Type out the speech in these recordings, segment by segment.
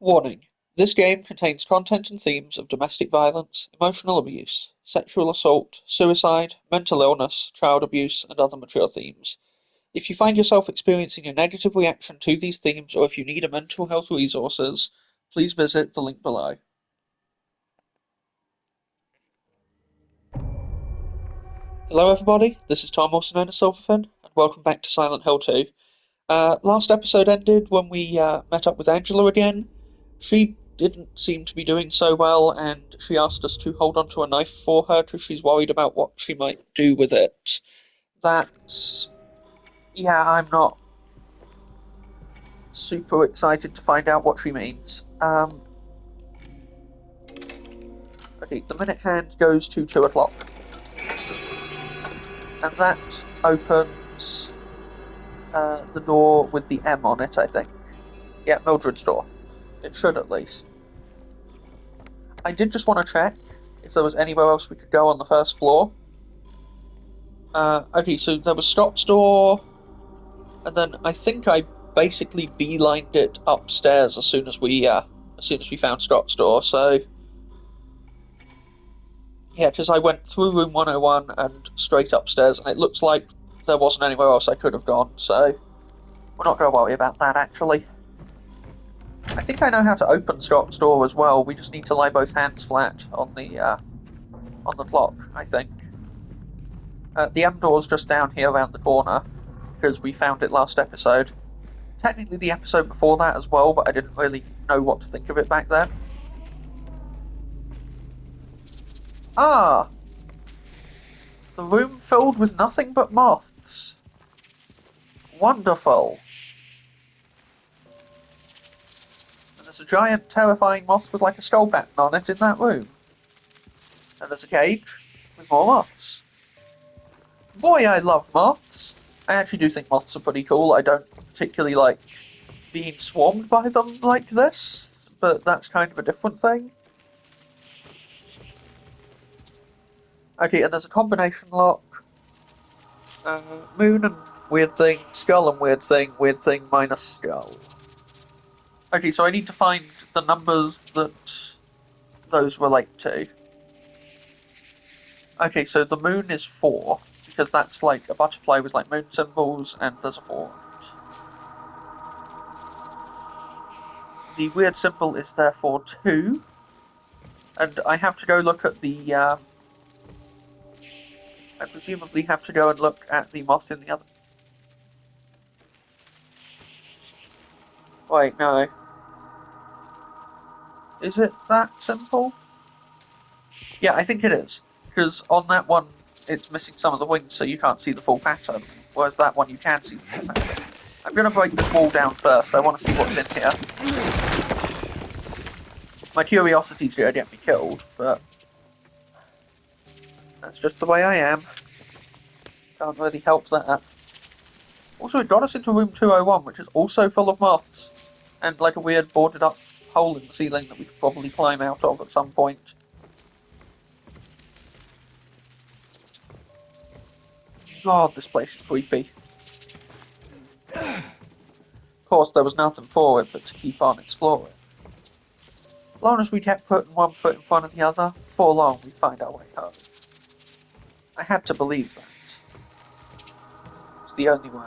Warning: this game contains content and themes of domestic violence, emotional abuse, sexual assault, suicide, mental illness, child abuse, and other mature themes. If you find yourself experiencing a negative reaction to these themes or if you need a mental health resources, please visit the link below. Hello everybody, this is Tom, also known as Silverfin, and welcome back to Silent Hill 2. Last episode ended when we met up with Angela again. She didn't seem to be doing so well, and she asked us to hold on to a knife for her because she's worried about what she might do with it. That's. Yeah, I'm not super excited to find out what she means. Okay, the minute hand goes to 2 o'clock, and that opens the door with the M on it, I think. Yeah, Mildred's door. It should at least. I did just want to check if there was anywhere else we could go on the first floor. Okay, so there was Scott's door, and then I think I basically beelined it upstairs as soon as we found Scott's door. So yeah, because I went through room 101 and straight upstairs, and it looks like there wasn't anywhere else I could have gone. So we're not going to worry about that actually. I think I know how to open Scott's door as well. We just need to lie both hands flat on the clock, I think. The M door's just down here around the corner because we found it last episode. Technically the episode before that as well, but I didn't really know what to think of it back then. Ah! The room filled with nothing but moths. Wonderful. And there's a giant, terrifying moth with like a skull pattern on it in that room. And there's a cage with more moths. Boy, I love moths. I actually do think moths are pretty cool. I don't particularly like being swarmed by them like this, but that's kind of a different thing. Okay, and there's a combination lock. Moon and weird thing, skull and weird thing minus skull. Okay, so I need to find the numbers that those relate to. Okay, so the moon is 4, because that's like a butterfly with like moon symbols, and there's a 4. The weird symbol is therefore 2, and I have to go look at the, I presumably have to go and look at the moth in the other. Wait, no. Is it that simple? Yeah, I think it is. Because on that one, it's missing some of the wings, so you can't see the full pattern. Whereas that one, you can see the full pattern. I'm going to break this wall down first. I want to see what's in here. My curiosity's going to get me killed, but that's just the way I am. Can't really help that. Also, it got us into room 201, which is also full of moths. And like a weird boarded up hole in the ceiling that we could probably climb out of at some point. God, this place is creepy. Of course, there was nothing for it but to keep on exploring. As long as we kept putting one foot in front of the other, before long we'd find our way home. I had to believe that. It's the only way.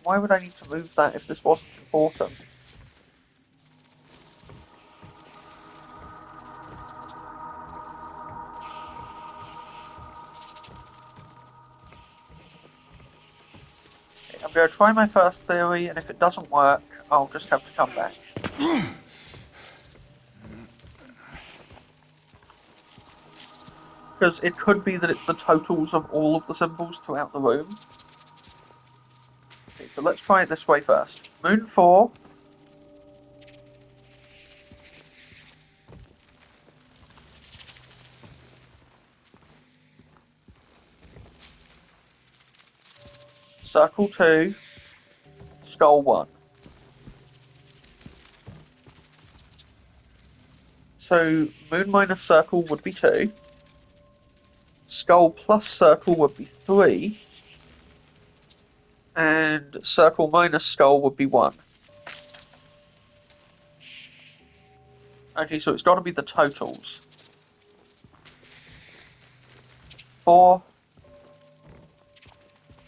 Why would I need to move that if this wasn't important? Okay, I'm going to try my first theory, and if it doesn't work, I'll just have to come back. Because it could be that it's the totals of all of the symbols throughout the room. Okay, but let's try it this way first. Moon 4. Circle 2. Skull 1. So, moon minus circle would be 2. Skull plus circle would be 3. And circle minus skull would be 1. Okay, so it's got to be the totals. 4,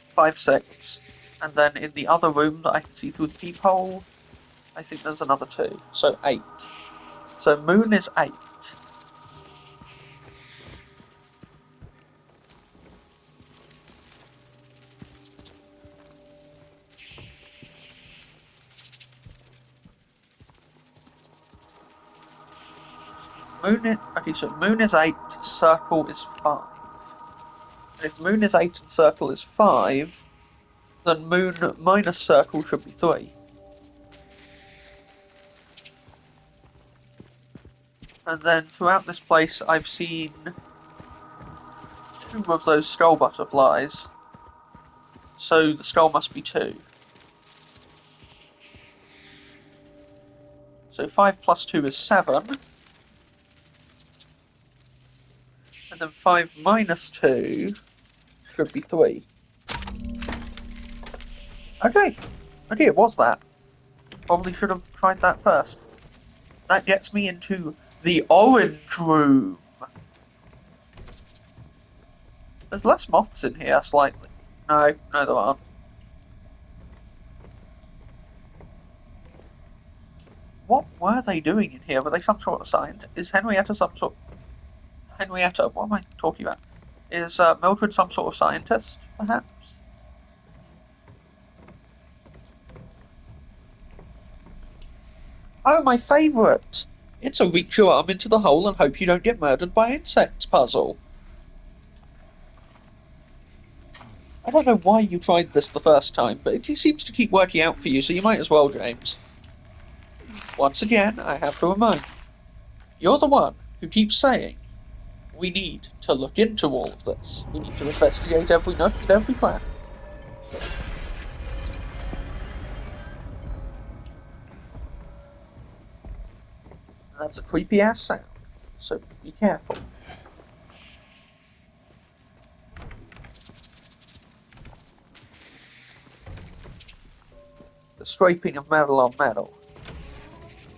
5, 6. And then in the other room that I can see through the peephole, I think there's another 2. So 8. So moon is 8. Okay, so moon is 8, circle is 5. And if moon is 8 and circle is 5, then moon minus circle should be 3. And then throughout this place, I've seen 2 of those skull butterflies. So the skull must be 2. So 5 plus 2 is 7. And then 5 minus 2 should be 3. Okay, it was that. Probably should have tried that first. That gets me into the orange room. There's less moths in here, slightly. No, there aren't. What were they doing in here? Were they some sort of scientist? Is Henrietta some sort... Henrietta, what am I talking about? Is Mildred some sort of scientist, perhaps? Oh, my favourite! It's a reach your arm into the hole and hope you don't get murdered by insects puzzle. I don't know why you tried this the first time, but it seems to keep working out for you, so you might as well, James. Once again, I have to remind you, you're the one who keeps saying, we need to look into all of this. We need to investigate every nook and every planet. That's a creepy-ass sound, so be careful. The scraping of metal on metal.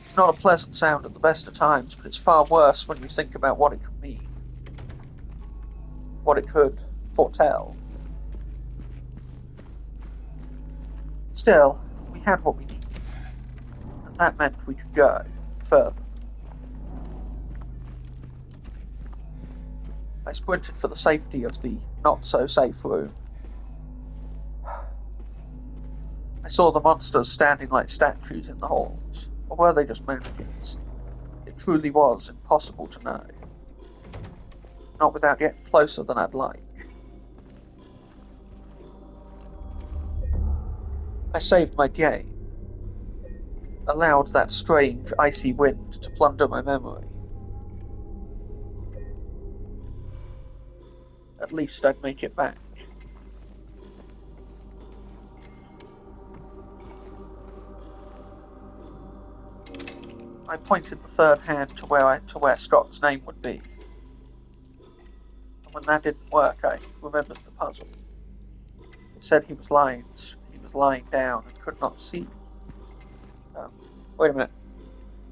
It's not a pleasant sound at the best of times, but it's far worse when you think about what it could mean. What it could foretell. Still, we had what we needed, and that meant we could go further. I sprinted for the safety of the not-so-safe room. I saw the monsters standing like statues in the halls, or were they just mannequins? It truly was impossible to know. Not without getting closer than I'd like. I saved my game. Allowed that strange, icy wind to plunder my memory. At least I'd make it back. I pointed the third hand to where Scott's name would be. And when that didn't work, I remembered the puzzle. It said he was lying down and could not see. Wait a minute.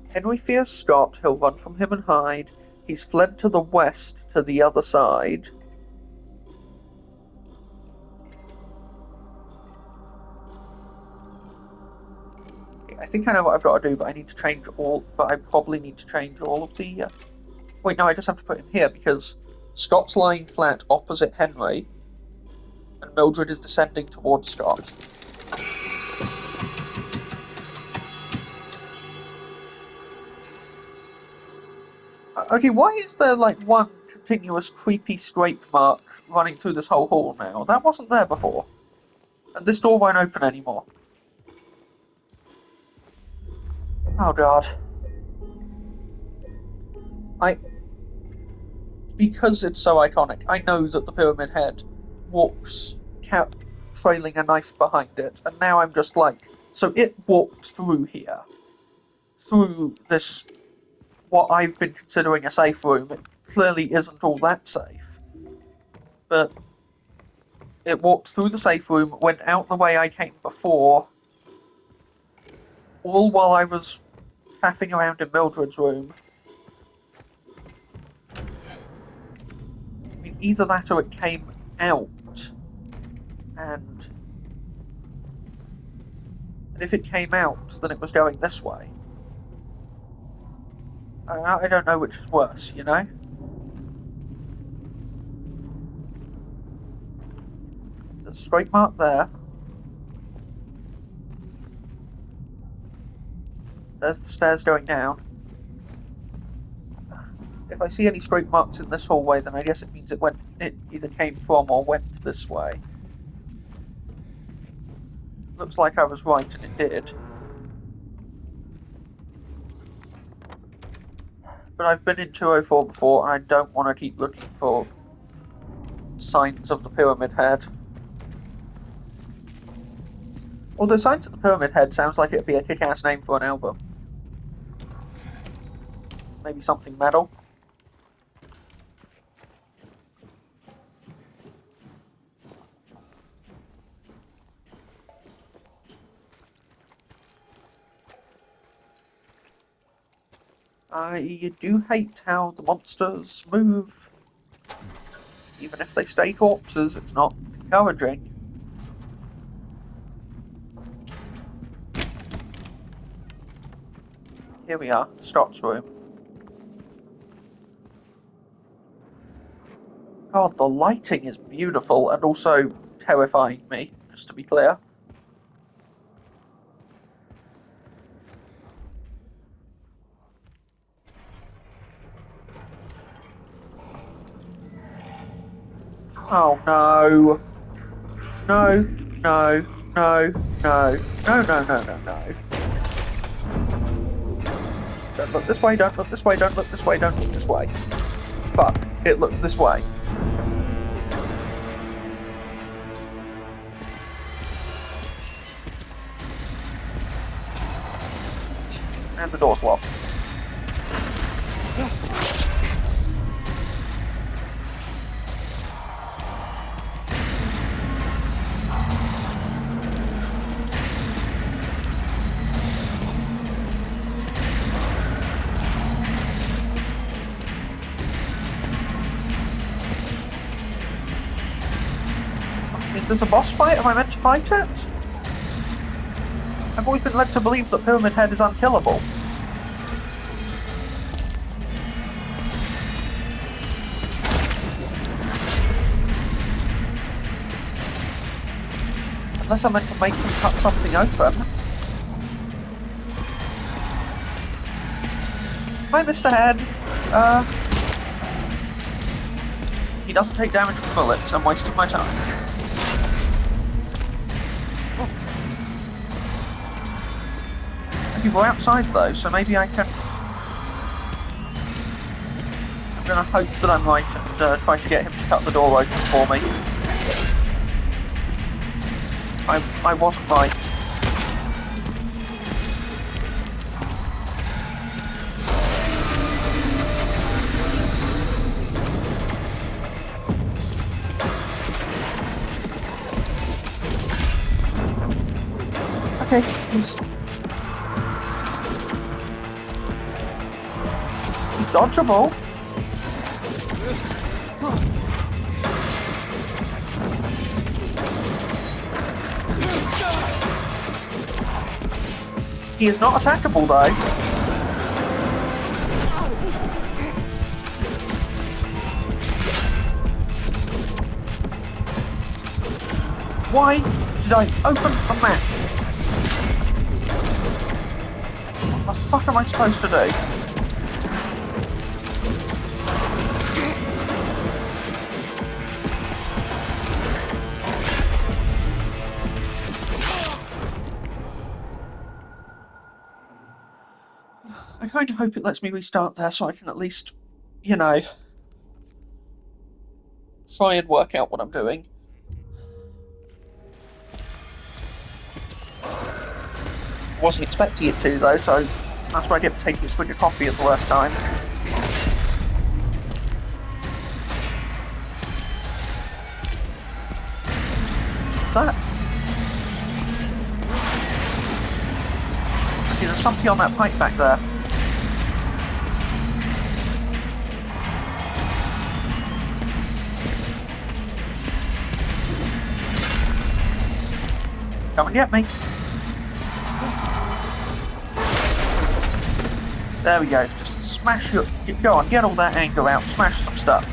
Henry fears Scott. He'll run from him and hide. He's fled to the west, to the other side. I think I know what I've got to do, but I probably need to change all of the... Wait, no, I just have to put him here, because Scott's lying flat opposite Henry, and Mildred is descending towards Scott. Okay, why is there, one continuous creepy scrape mark running through this whole hall now? That wasn't there before. And this door won't open anymore. Oh god. Because it's so iconic, I know that the Pyramid Head walks, trailing a knife behind it, and now I'm just like, so it walked through here. Through this, what I've been considering a safe room. It clearly isn't all that safe. but it walked through the safe room, went out the way I came before, all while I was faffing around in Mildred's room. I mean, either that or it came out, and if it came out, then it was going this way. I don't know which is worse, you know? There's a straight mark there. There's the stairs going down. If I see any straight marks in this hallway, then I guess it means it either came from or went this way. Looks like I was right, and it did. But I've been in 204 before, and I don't want to keep looking for signs of the Pyramid Head. Although Signs of the Pyramid Head sounds like it'd be a kick-ass name for an album. Maybe something metal? I do hate how the monsters move. Even if they stay corpses, it's not encouraging. Here we are, Scott's room. God, the lighting is beautiful and also terrifying me, just to be clear. Oh no. No, no, no, no, no, no, no, no, no. Don't look this way, don't look this way, don't look this way, don't look this way. Fuck, it looked this way. And the door's locked. Is this a boss fight? Am I meant to fight it? I've always been led to believe that Pyramid Head is unkillable. Unless I'm meant to make him cut something open. Hi, Mr. Head. He doesn't take damage from bullets. I'm wasting my time. We're outside though, so maybe I can... I'm gonna hope that I'm right and try to get him to cut the door open for me. I wasn't right. Okay, he's dodgeable. He is not attackable though. Why did I open the map? What the fuck am I supposed to do? I kind of hope it lets me restart there so I can at least, you know, try and work out what I'm doing. Wasn't expecting it to though, so that's why I get to take a swig of coffee at the worst time. What's that? Okay, there's something on that pipe back there. Come and get me. There we go. Just smash your... Go on, get all that anger out. Smash some stuff.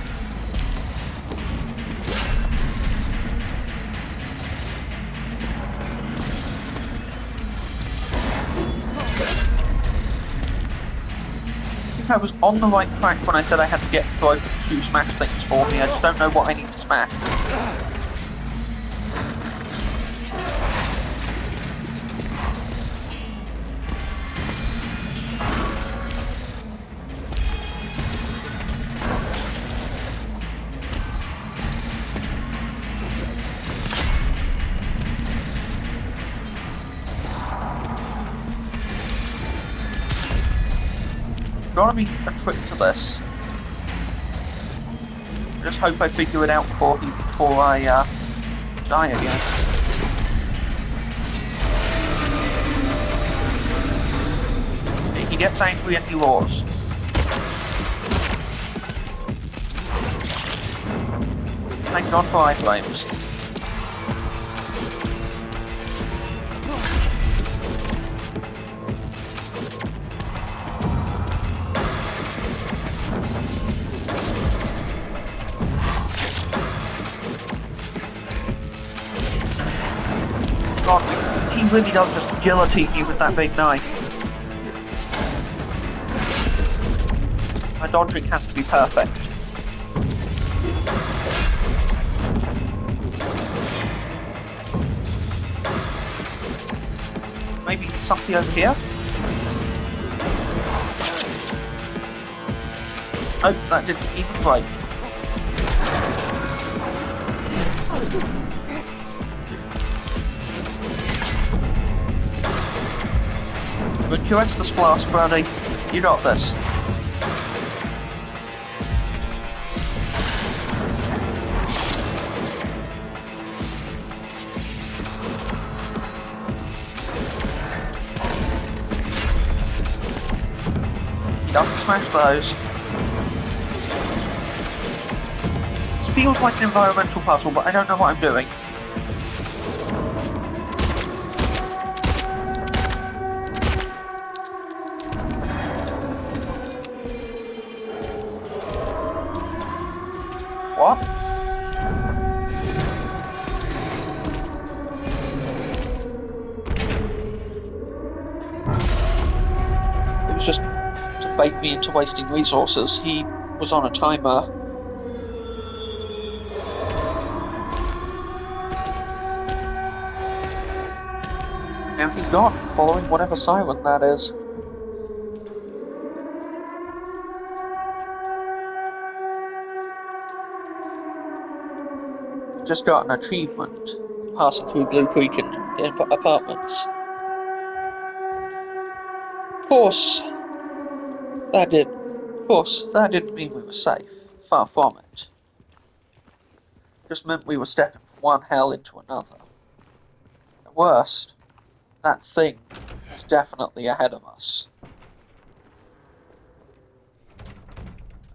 I think I was on the right track when I said I had to get to open 2 smash things for me. I just don't know what I need to smash. Gotta be a trick to this. I just hope I figure it out before I die again. He gets angry and he roars. Thank God for iframes. God, he really does just guillotine you with that big knife. My dodging has to be perfect. Maybe something over here? Oh, that didn't even break. But QS this flask, buddy. You got this. He doesn't smash those. This feels like an environmental puzzle, but I don't know what I'm doing. What? It was just to bait me into wasting resources. He was on a timer. Now he's gone, following whatever siren that is. Just got an achievement for passing through Blue Creek in apartments. Of course, that didn't mean we were safe. Far from it. Just meant we were stepping from one hell into another. At worst, that thing was definitely ahead of us.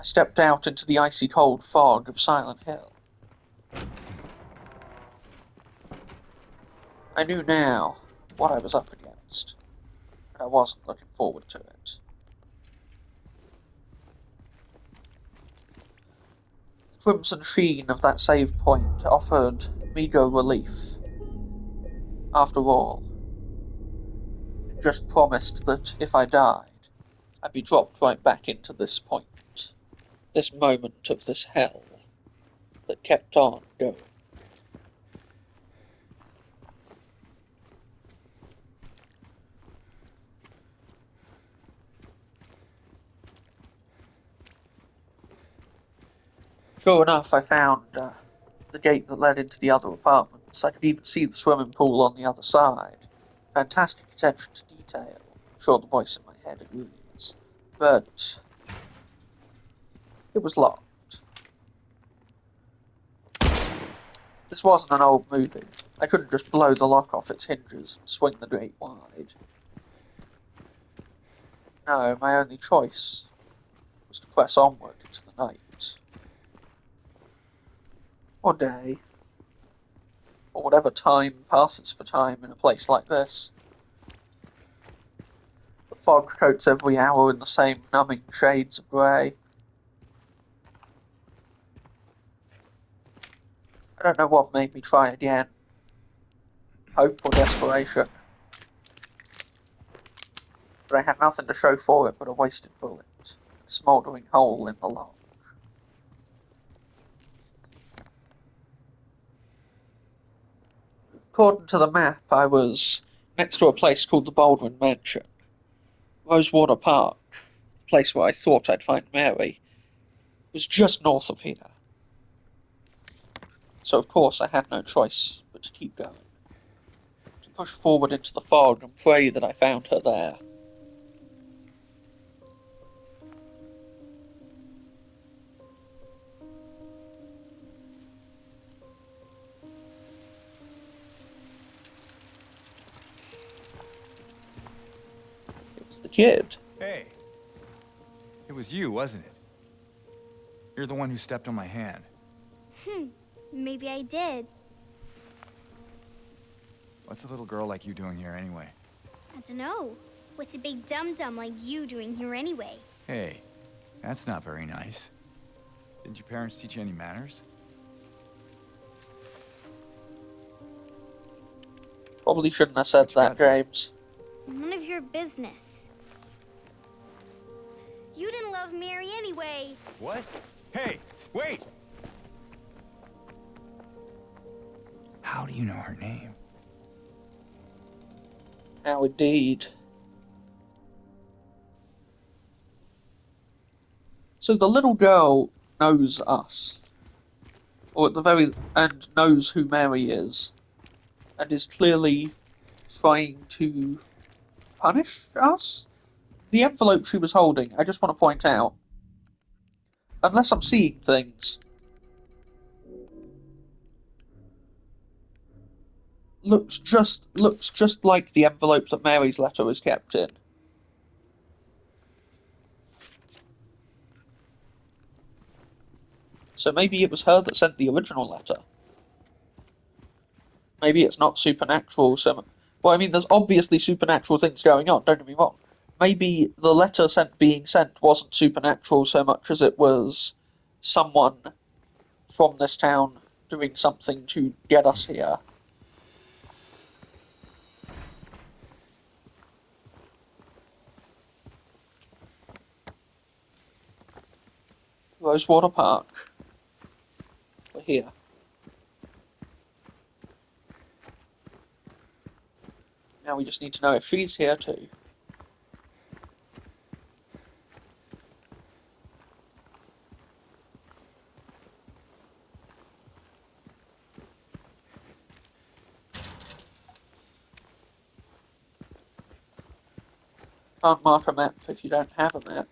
I stepped out into the icy cold fog of Silent Hill. I knew now what I was up against, and I wasn't looking forward to it. The crimson sheen of that save point offered meager relief. After all, it just promised that if I died, I'd be dropped right back into this point, this moment of this hell that kept on going. Sure enough, I found the gate that led into the other apartments. I could even see the swimming pool on the other side. Fantastic attention to detail. I'm sure the voice in my head agrees. But it was locked. This wasn't an old movie. I couldn't just blow the lock off its hinges and swing the gate wide. No, my only choice was to press onward into the night. Or day. Or whatever time passes for time in a place like this. The fog coats every hour in the same numbing shades of grey. I don't know what made me try again. Hope or desperation. But I had nothing to show for it but a wasted bullet, a smouldering hole in the lock. According to the map, I was next to a place called the Baldwin Mansion. Rosewater Park, the place where I thought I'd find Mary, was just north of here. So of course I had no choice but to keep going. To push forward into the fog and pray that I found her there. It was the kid. Hey. It was you, wasn't it? You're the one who stepped on my hand. Maybe I did. What's a little girl like you doing here anyway? I don't know. What's a big dum-dum like you doing here anyway? Hey, that's not very nice. Didn't your parents teach you any manners? Probably shouldn't have said that, James. None of your business. You didn't love Mary anyway. What? Hey, wait! How do you know her name? How indeed. So the little girl knows us. Or at the very end knows who Mary is. And is clearly trying to punish us? The envelope she was holding, I just want to point out, unless I'm seeing things, looks just like the envelope that Mary's letter was kept in. So maybe it was her that sent the original letter. Maybe it's not supernatural. Well, I mean, there's obviously supernatural things going on. Don't get me wrong. Maybe the letter being sent wasn't supernatural so much as it was someone from this town doing something to get us here. Rosewater Park. We're here. Now we just need to know if she's here too. Can't mark a map if you don't have a map.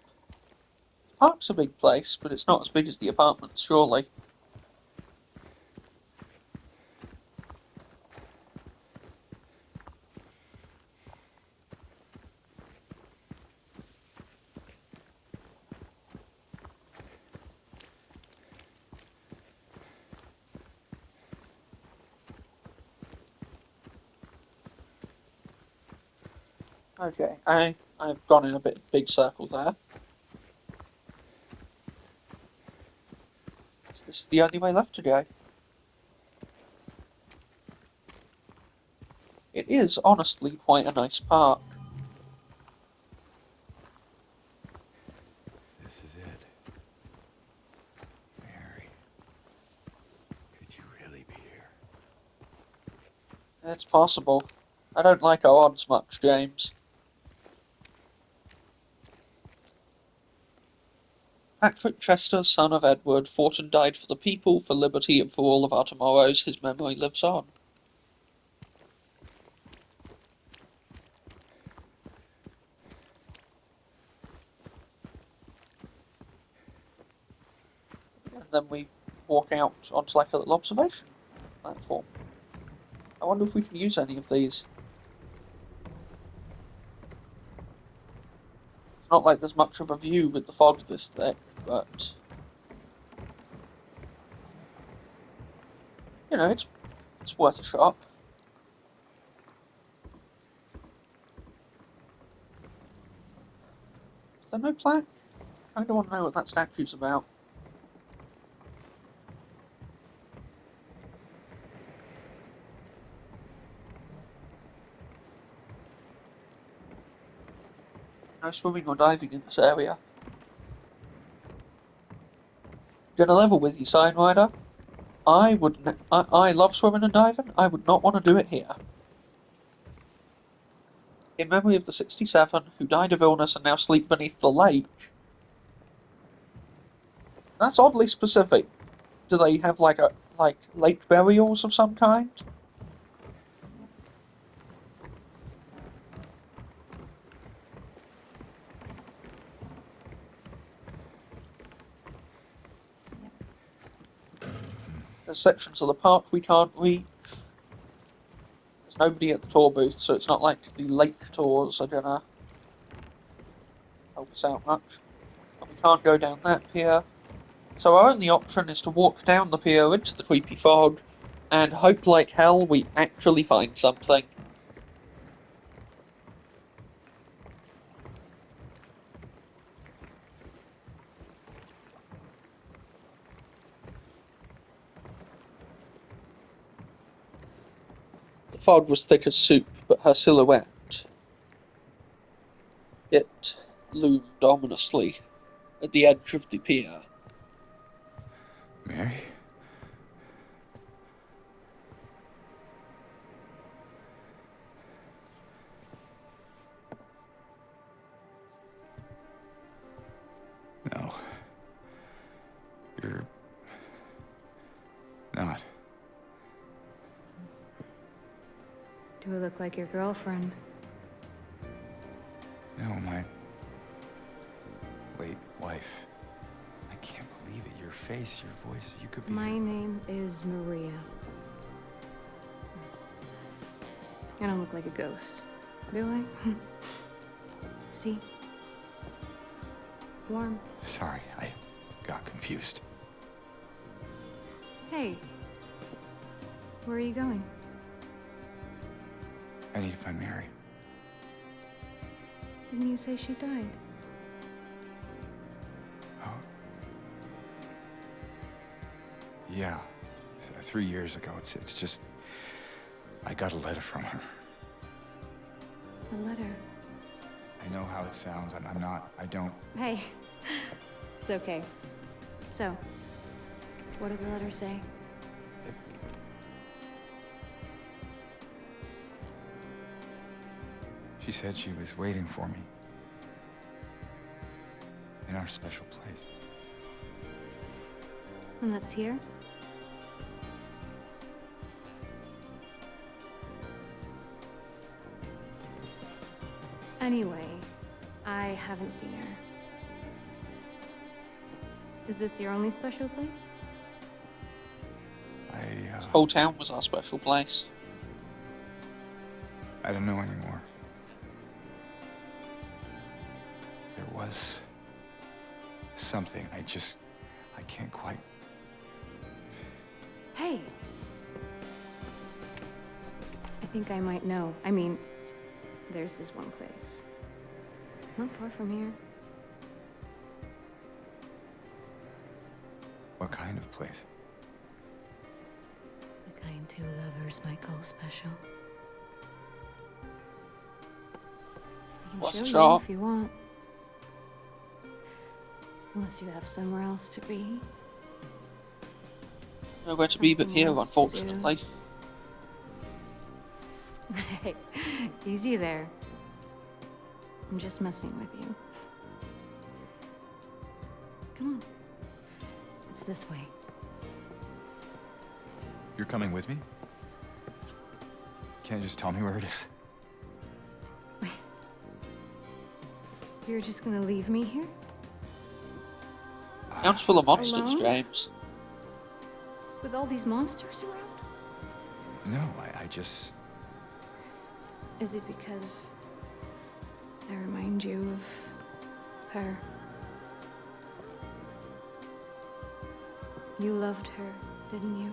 The park's a big place, but it's not as big as the apartments, surely. Okay, I've gone in a big circle there. So this is the only way left to go. It is honestly quite a nice park. This is it. Mary. Could you really be here? It's possible. I don't like our odds much, James. Patrick Chester, son of Edward, fought and died for the people, for liberty, and for all of our tomorrows. His memory lives on. And then we walk out onto like a little observation. platform. I wonder if we can use any of these. It's not like there's much of a view with the fog this thick, but you know, it's worth a shot. Is there no plaque? I don't want to know what that statue's about. No swimming or diving in this area. Gonna level with you, Sign Rider. I love swimming and diving. I would not want to do it here. In memory of the 67 who died of illness and now sleep beneath the lake. That's oddly specific. Do they have like lake burials of some kind? There's sections of the park we can't reach. There's nobody at the tour booth, so it's not like the lake tours are gonna help us out much. And we can't go down that pier. So our only option is to walk down the pier into the creepy fog and hope like hell we actually find something. The fog was thick as soup, but her silhouette, it loomed ominously at the edge of the pier. Mary? No. You're not. Do I look like your girlfriend? No, my late wife. I can't believe it. Your face, your voice, you could be... My name is Maria. I don't look like a ghost, do I? See? Warm. Sorry, I got confused. Hey. Where are you going? I need to find Mary. Didn't you say she died? Oh. Yeah. 3 years ago. It's just... I got a letter from her. A letter? I know how it sounds. I'm not... I don't... Hey. It's okay. So, what did the letter say? She said she was waiting for me. In our special place. And that's here? Anyway, I haven't seen her. Is this your only special place? This whole town was our special place. I don't know anymore. There was something. I can't quite. Hey! I think I might know. I mean, there's this one place. Not far from here. What kind of place? The kind two lovers might call special. I can What's show the you shop? if you want. Unless you have somewhere else to be. Nowhere to be but Something here, else to do. unfortunately. Hey, easy there. I'm just messing with you. Come on. It's this way. You're coming with me? Can't you just tell me where it is? You're just gonna leave me here? Town's full of monsters, Alone? James. With all these monsters around? No, I just... Is it because I remind you of her? You loved her, didn't you?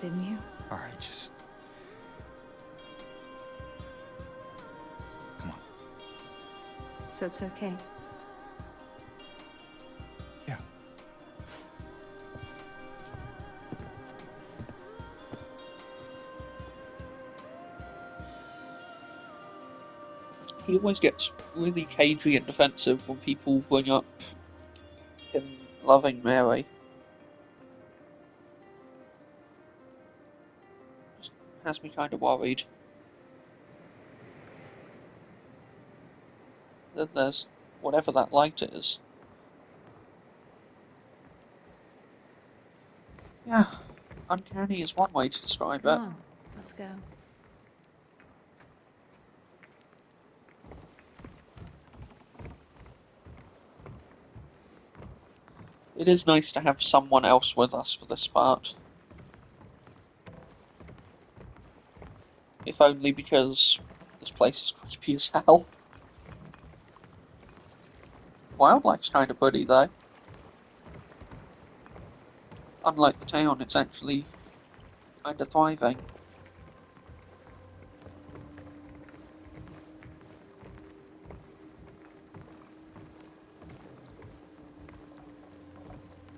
Didn't you? All right, just... Come on. So it's okay. Yeah. He always gets really cagey and defensive when people bring up him loving Mary. Just has me kind of worried. Then there's whatever that light is. Yeah, uncanny is one way to describe Come it. on, let's go. It is nice to have someone else with us for this part. If only because this place is creepy as hell. Wildlife's kind of pretty though. Unlike the town, it's actually kind of thriving.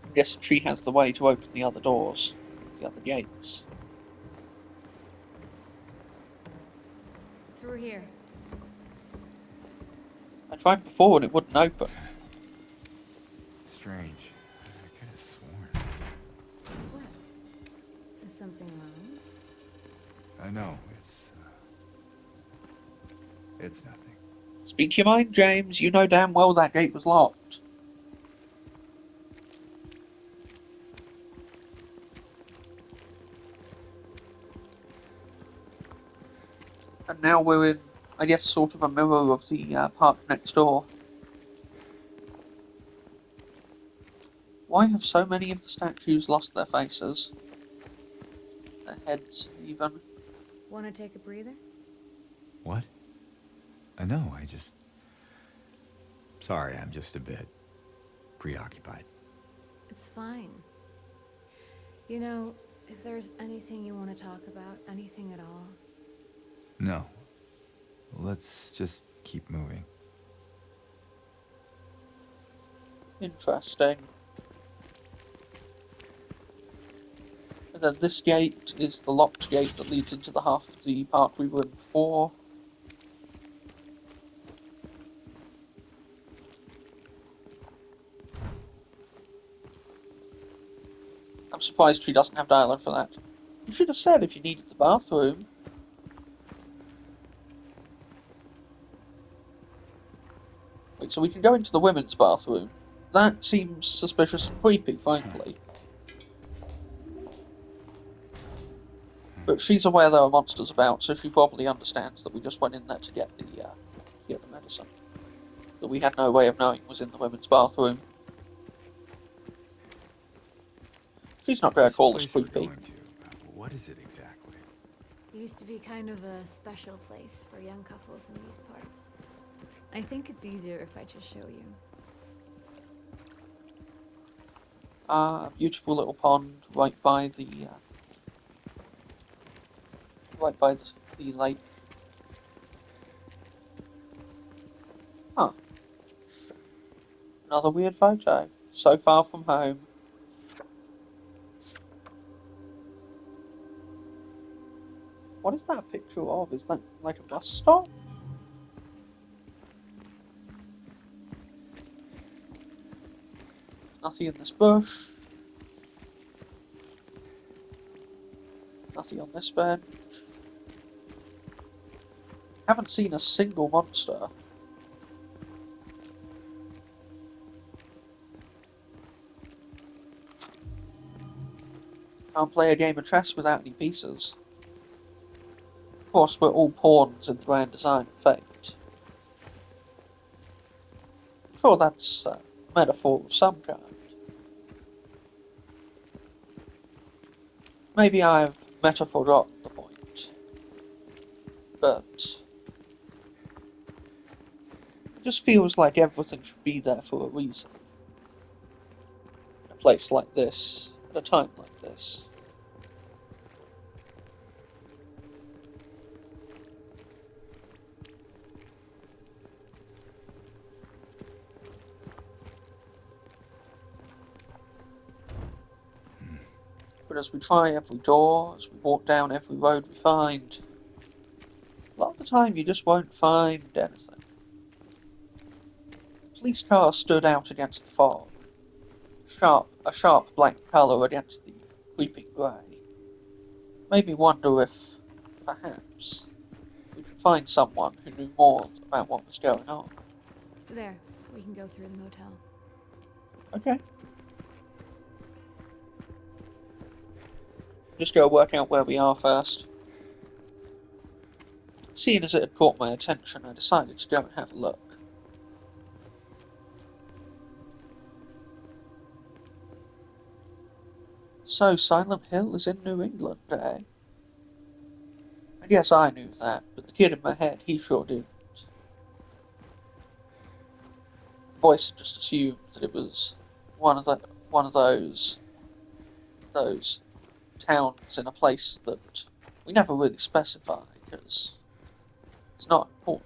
I'm guessing she has the way to open the other doors, the other gates. Through here. I tried before and it wouldn't open. Strange. I could have sworn. What? Is something wrong? I know, it's nothing. Speak your mind, James. You know damn well that gate was locked. And now we're in, I guess, sort of a mirror of the park next door. Why have so many of the statues lost their faces? Their heads, even. Want to take a breather? What? No, I just... Sorry, I'm just a bit preoccupied. It's fine. You know, if there's anything you want to talk about, anything at all, No. Let's just keep moving. Interesting. And then this gate is the locked gate that leads into the half of the park we were in before. I'm surprised she doesn't have dialogue for that. You should have said if you needed the bathroom. Wait, so we can go into the women's bathroom? That seems suspicious and creepy, frankly. But she's aware there are monsters about, so she probably understands that we just went in there to get the medicine. That we had no way of knowing was in the women's bathroom. She's not going to call us This place we're creepy. going to, what is it exactly? it used to be kind of a special place for young couples in these parts. I think it's easier if I just show you. A beautiful little pond right by the lake. Huh. Another weird photo. So far from home. What is that a picture of? Is that like a bus stop? Nothing in this bush. Nothing on this bench. Haven't seen a single monster. Can't play a game of chess without any pieces. Of course, we're all pawns in the grand design of fate. Sure, that's metaphor of some kind. Maybe I've metaphor the point, but it just feels like everything should be there for a reason. In a place like this, at a time like this. But as we try every door, as we walk down every road we find, a lot of the time you just won't find anything. The police car stood out against the fog, a sharp black colour against the creeping grey. Made me wonder if, perhaps, we could find someone who knew more about what was going on. There, we can go through the motel. Okay. Just go work out where we are first. Seeing as it had caught my attention, I decided to go and have a look. So, Silent Hill is in New England, eh? And yes, I knew that, but the kid in my head, he sure didn't. The voice just assumed that it was one of those towns in a place that we never really specify, because it's not important.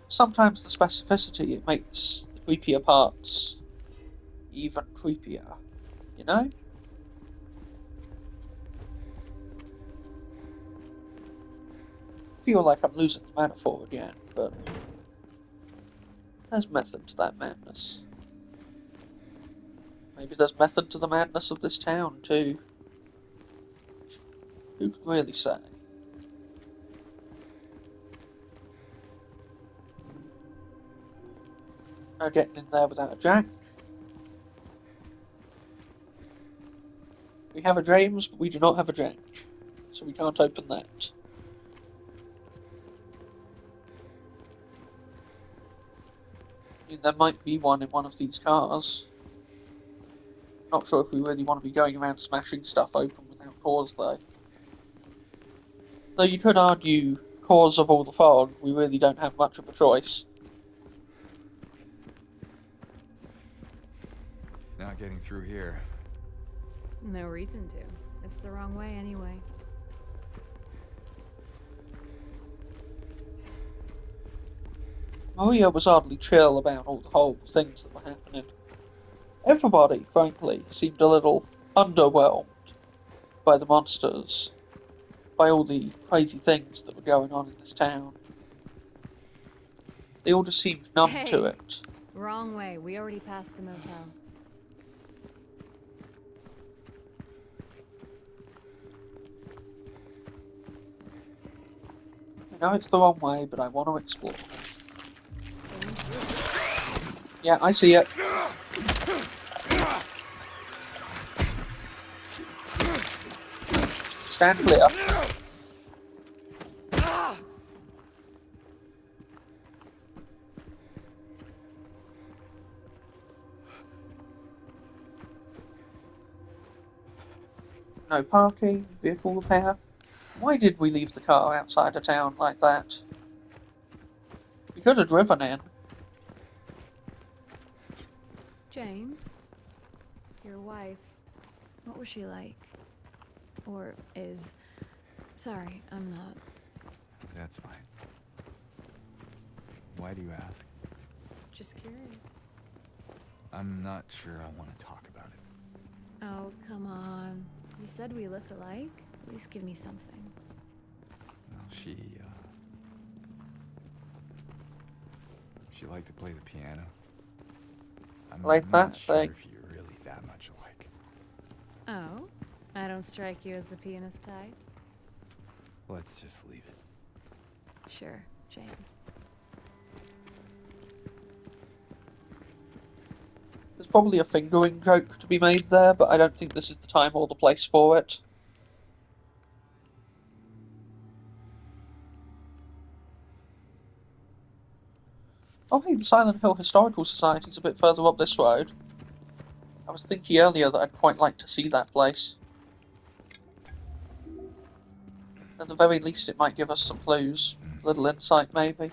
Sometimes the specificity, it makes the creepier parts even creepier, you know? I feel like I'm losing the metaphor again, but there's method to that madness. Maybe there's method to the madness of this town, too. Who could really say? No getting in there without a jack. We have a James, but we do not have a jack, so we can't open that. I mean, there might be one in one of these cars. Not sure if we really want to be going around smashing stuff open without cause, though. Though you could argue, cause of all the fog, we really don't have much of a choice. Not getting through here. No reason to. It's the wrong way anyway. Maria was oddly chill about all the horrible things that were happening. Everybody, frankly, seemed a little underwhelmed by the monsters, by all the crazy things that were going on in this town. They all just seemed numb to it. Wrong way. We already passed the motel. I know it's the wrong way, but I want to explore. Yeah, I see it. Stand clear. No parking, vehicle repair. Why did we leave the car outside a town like that? We could have driven in. James, your wife, what was she like? Or is... Sorry, I'm not... That's fine. Why do you ask? Just curious. I'm not sure I want to talk about it. Oh, come on. You said we look alike? At least give me something. Well, she liked to play the piano. I'm Like not that sure thing. if you're really that much alike. Oh? I don't strike you as the pianist type? Let's just leave it. Sure, James. There's probably a fingering joke to be made there, but I don't think this is the time or the place for it. Oh hey, the Silent Hill Historical Society's a bit further up this road. I was thinking earlier that I'd quite like to see that place. At the very least, it might give us some clues. A little insight, maybe.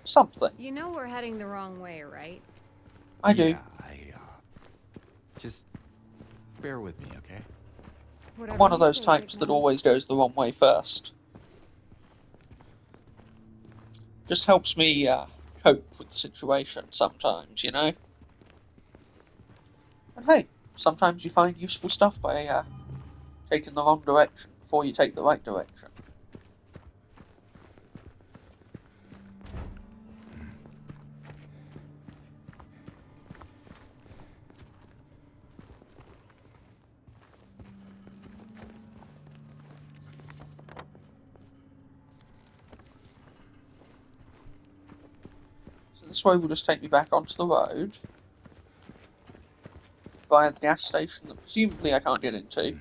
Something. You know we're heading the wrong way, right? I do. Yeah, just bear with me, okay? I'm Whatever one of you those say, types Big that Man. always goes the wrong way first. Just helps me cope with the situation sometimes, you know? And hey, sometimes you find useful stuff by taking the wrong direction before you take the right direction. So this way will just take me back onto the road via the gas station that presumably I can't get into.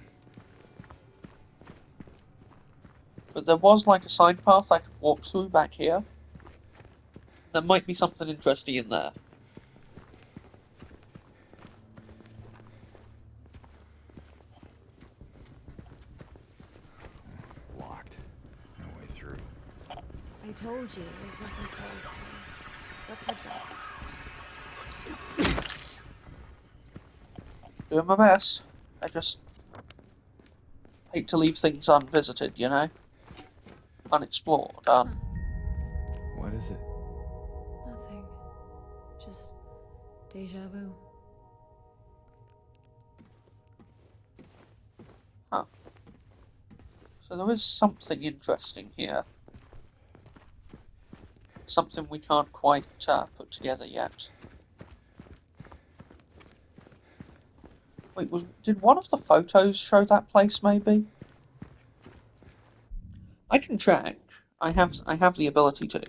But there was like a side path I could walk through back here. There might be something interesting in there. Locked. No way through. I told you, there's nothing for us here. Let's head back. Doing my best. I just hate to leave things unvisited, you know? Unexplored, What is it? Nothing. Just deja vu. Huh. So there is something interesting here. Something we can't quite put together yet. Wait, did one of the photos show that place, maybe? I can check. I have the ability to.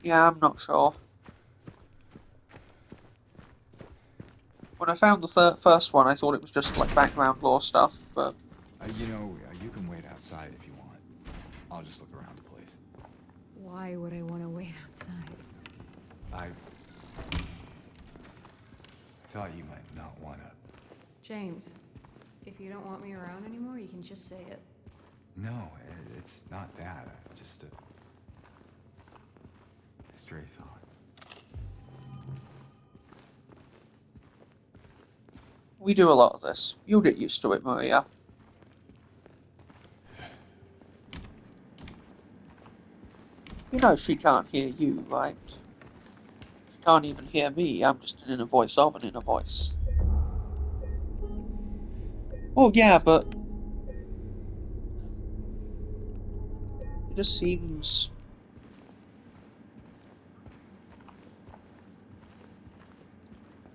Yeah, I'm not sure. When I found the first one, I thought it was just like background lore stuff, but You can wait outside if you want. I'll just look around the place. Why would I want to wait outside? I thought you might not want to. James, if you don't want me around anymore, you can just say it. No, it's not that. Just a stray thought. we do a lot of this. You'll get used to it, Maria. You know she can't hear you, right? She can't even hear me. I'm just an inner voice of an inner voice. Well, yeah, but it just seems...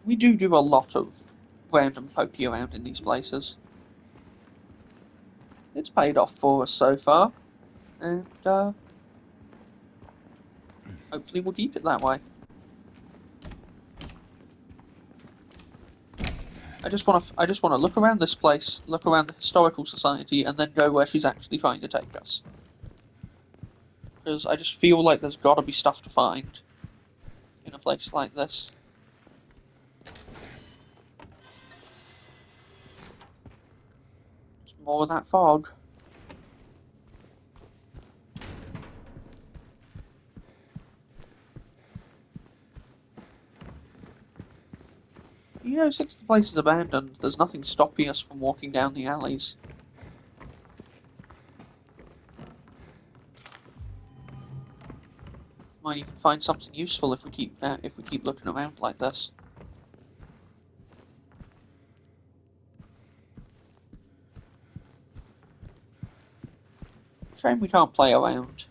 We do a lot of random poking around in these places. It's paid off for us so far, and hopefully we'll keep it that way. I just want to look around this place, look around the historical society, and then go where she's actually trying to take us. Because I just feel like there's got to be stuff to find in a place like this. It's more of that fog. You know, since the place is abandoned, there's nothing stopping us from walking down the alleys. Might even find something useful if we keep looking around like this. Shame we can't play around.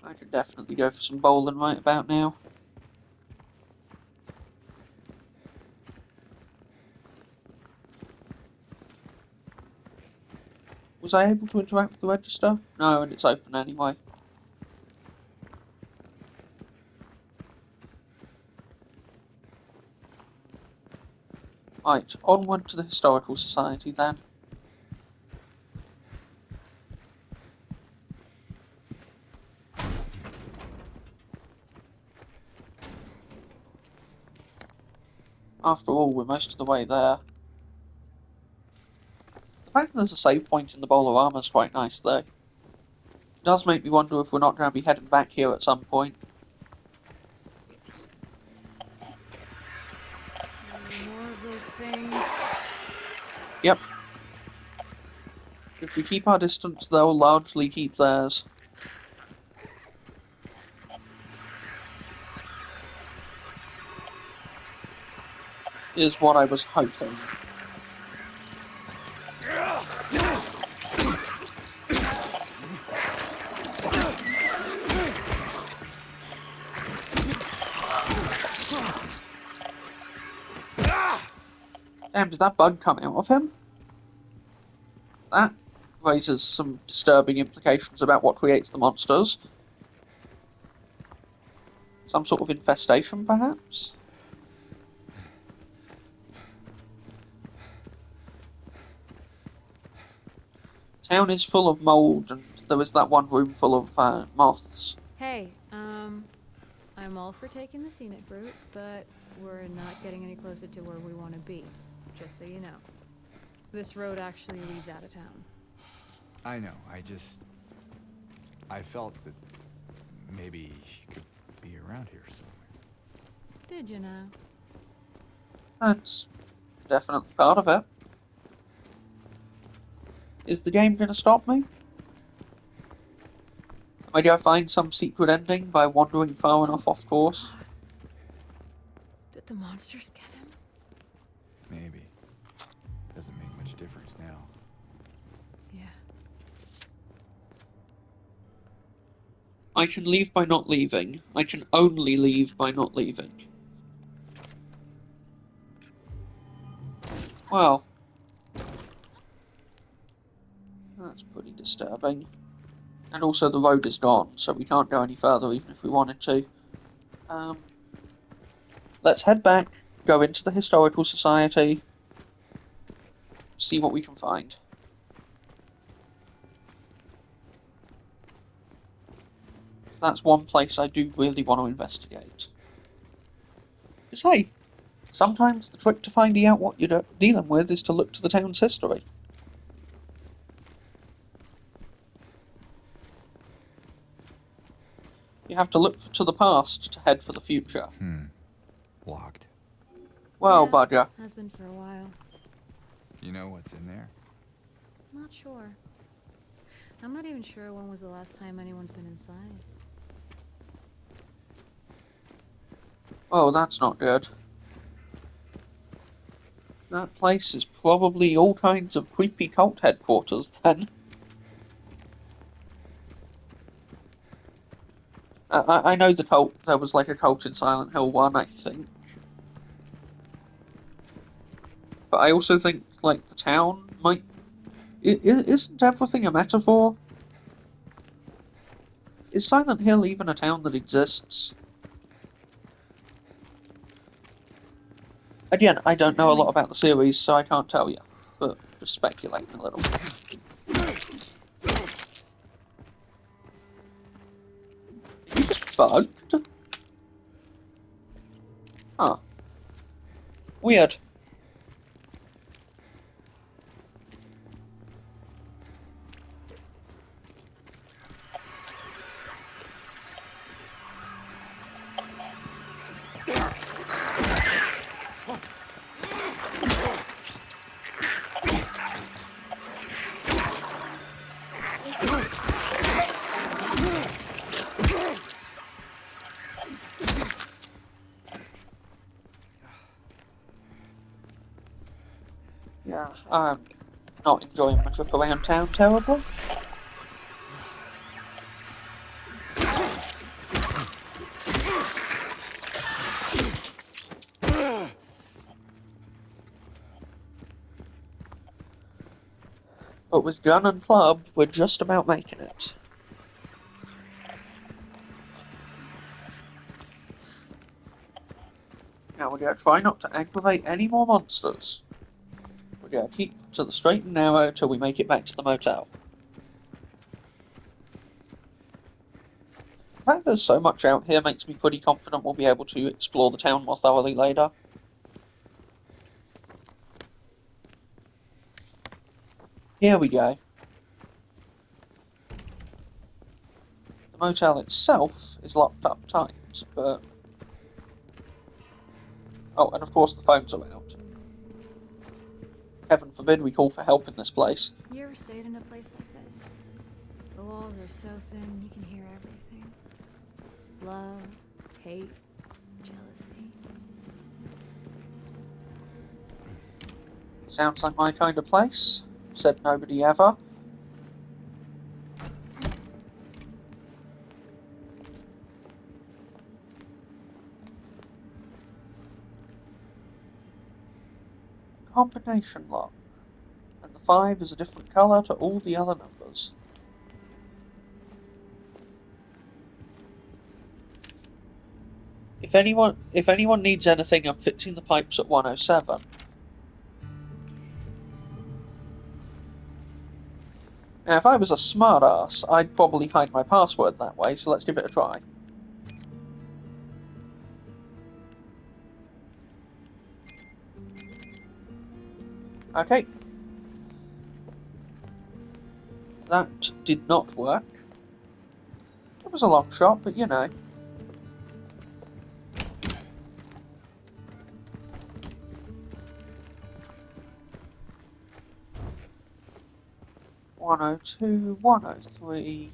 I could definitely go for some bowling right about now. Was I able to interact with the register? No, and it's open anyway. Right, onward to the Historical Society then. After all, we're most of the way there. The fact that there's a save point in the bowl of armor is quite nice, though. It does make me wonder if we're not going to be heading back here at some point. More of those things. Yep. If we keep our distance, they'll largely keep theirs. Is what I was hoping. Damn, did that bug come out of him? That raises some disturbing implications about what creates the monsters. Some sort of infestation, perhaps? Town is full of mold, and there is that one room full of moths. Hey, I'm all for taking the scenic route, but we're not getting any closer to where we want to be, just so you know. This road actually leads out of town. I know, I felt that maybe she could be around here somewhere. Did you know? That's definitely part of it. Is the game going to stop me? Maybe I find some secret ending by wandering far enough off course? Did the monsters get him? Maybe. Doesn't make much difference now. Yeah. I can leave by not leaving. I can only leave by not leaving. Well. That's pretty disturbing. And also the road is gone, so we can't go any further even if we wanted to. Let's head back, go into the Historical Society, see what we can find. That's one place I do really want to investigate. Because hey, sometimes the trick to finding out what you're dealing with is to look to the town's history. You have to look to the past to head for the future. Locked. Well, Yeah, Badger. has been for a while. You know what's in there? Not sure. I'm not even sure when was the last time anyone's been inside. Oh, that's not good. That place is probably all kinds of creepy cult headquarters, then. I know the cult, there was like a cult in Silent Hill 1, I think. But I also think, like, the town might... Isn't everything a metaphor? Is Silent Hill even a town that exists? Again, I don't know a lot about the series, so I can't tell you. But just speculating a little. You just bugged? Huh. Weird. Yeah, I'm not enjoying my trip around town terribly. But with gun and club, we're just about making it. Now, we're going to try not to aggravate any more monsters. We're going to keep to the straight and narrow till we make it back to the motel. The fact there's so much out here makes me pretty confident we'll be able to explore the town more thoroughly later. Here we go. The motel itself is locked up tight, but... Oh, and of course the phones are out. Heaven forbid we call for help in this place. You ever stayed in a place like this? The walls are so thin you can hear everything. Love, hate, jealousy. Sounds like my kind of place. Said nobody ever. Combination lock. And the 5 is a different colour to all the other numbers. If anyone needs anything, I'm fixing the pipes at 107. Now, if I was a smartass, I'd probably hide my password that way, so let's give it a try. Okay. That did not work. It was a long shot, but you know. (102), 103,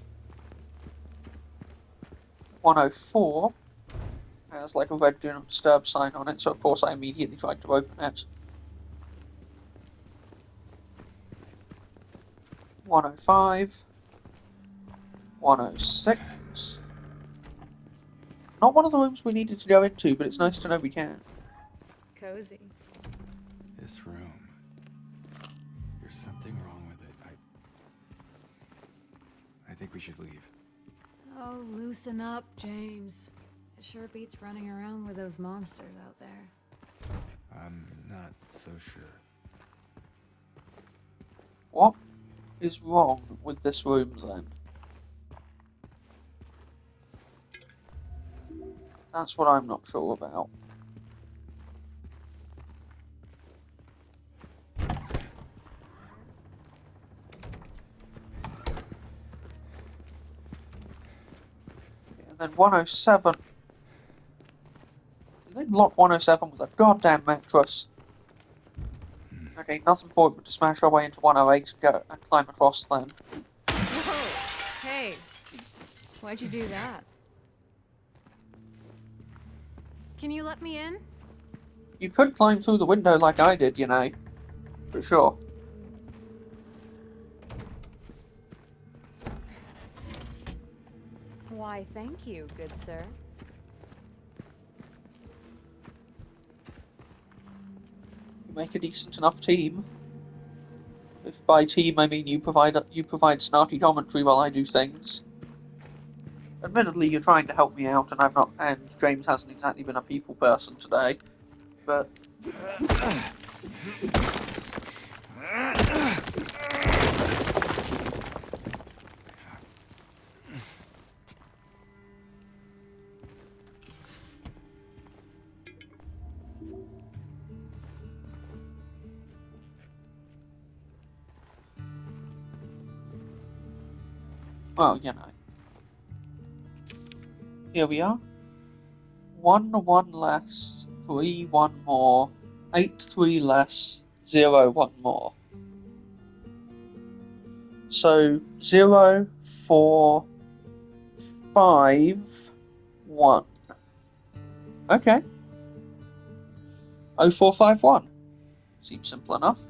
104 has like a red do not disturb sign on it, so of course I immediately tried to open it. 105, 106. Not one of the rooms we needed to go into, but it's nice to know we can. Cozy. This room. There's something wrong with it. I think we should leave. Oh, loosen up, James. It sure beats running around with those monsters out there. I'm not so sure. What is wrong with this room then? That's what I'm not sure about. And then 107. They block 107 with a goddamn mattress. Okay, nothing for it but to smash our way into 108 and go and climb across then. Whoa! Hey! Why'd you do that? Can you let me in? You could climb through the window like I did, you know. For sure. Why, thank you, good sir. You make a decent enough team. If by team I mean you provide snarky commentary while I do things. Admittedly, you're trying to help me out, and James hasn't exactly been a people person today, but... well, you know. Here we are. 1 less, 3 1 more, 8 3 less, 0 1 more. So 0 4 5 1. Okay. 0451. Seems simple enough.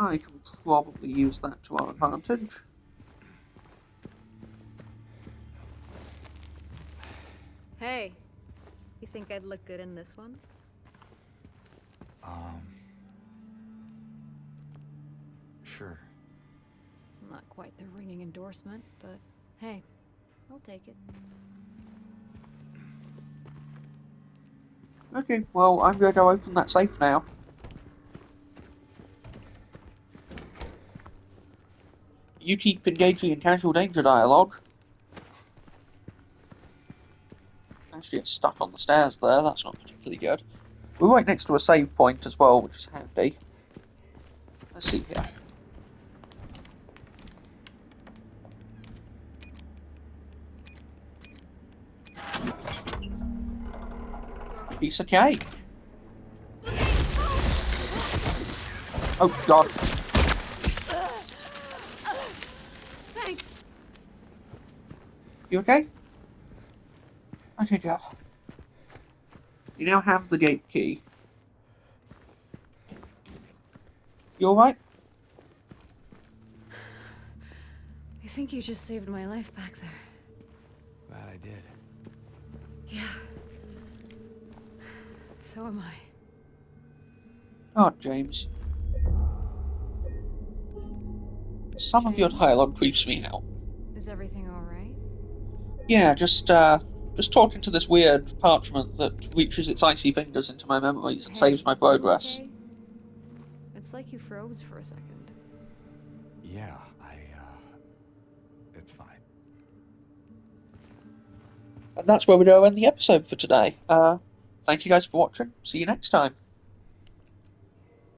I can probably use that to our advantage. Hey, you think I'd look good in this one? Sure. Not quite the ringing endorsement, but hey, I'll take it. Okay, well, I'm going to go open that safe now. You keep engaging in casual danger dialogue. Actually, get stuck on the stairs there. That's not particularly good. We're right next to a save point as well, which is handy. Let's see here. Piece of cake. Oh, God. Thanks. You okay? Okay, good. You now have the gate key. You alright? I think you just saved my life back there. Glad I did. Yeah. So am I. Oh, James. Some of your James? dialogue creeps me out. Is everything alright? Yeah, just talking to this weird parchment that reaches its icy fingers into my memories and saves my progress. You okay? It's like you froze for a second. Yeah, it's fine. And that's where we're going to end the episode for today. Thank you guys for watching. See you next time.